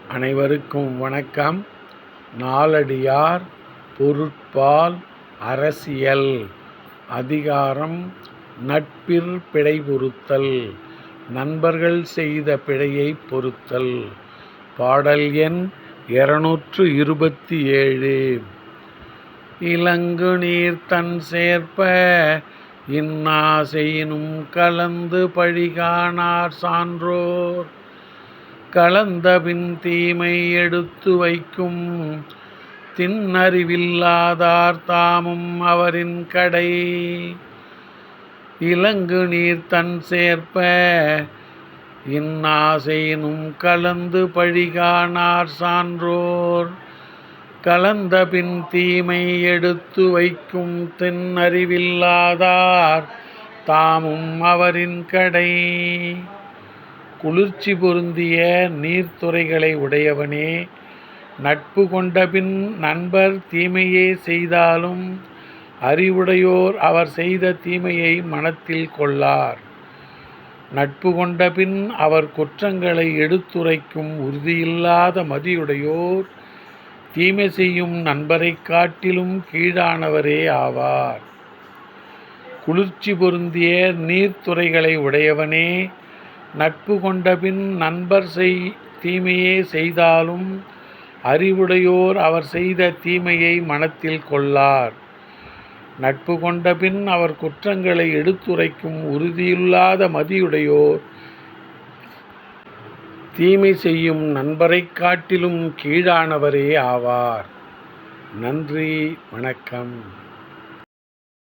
அனைவருக்கும் வணக்கம். நாலடியார் பொருட்பால் அரசியல் அதிகாரம் நட்பிற் பிழை பொறுத்தல். நண்பர்கள் செய்த பிழையைப் பொறுத்தல். பாடல் எண் 227. இலங்குநீர் தன் சேர்ப்ப இன்னாசெயினும் கலந்து பழிகாணார் சான்றோர். கலந்தபின் தீமை எடுத்து வைக்கும் திண்ணறிவில்லாதார் தாமும் அவரின் கடை. இலங்குநீர் தன் சேர்ப்ப இன்னாசெயினும் கலந்து பழிகாணார் சான்றோர். கலந்தபின் தீமை எடுத்து வைக்கும் திண்ணறிவில்லாதார் தாமும் அவரின் கடை. குளிர்ச்சி பொருந்திய நீர்த்துறைகளை உடையவனே, நட்பு கொண்டபின் நண்பர் தீமையே செய்தாலும் அறிவுடையோர் அவர் செய்த தீமையை மனத்தில் கொள்ளார். நட்பு கொண்டபின் அவர் குற்றங்களை எடுத்துரைக்கும் உறுதியில்லாத மதியுடையோர் தீமை செய்யும் நண்பரைக் காட்டிலும் கீழானவரே ஆவார். குளிர்ச்சி பொருந்திய நீர்த்துறைகளை உடையவனே, நட்பு கொண்டபின் நண்பர் தீமையே செய்தாலும் அறிவுடையோர் அவர் செய்த தீமையை மனத்தில் கொள்ளார். நட்பு கொண்டபின் அவர் குற்றங்களை எடுத்துரைக்கும் உறுதியில்லாத மதியுடையோர் தீமை செய்யும் நண்பரைக் காட்டிலும் கீழானவரே ஆவார். நன்றி, வணக்கம்.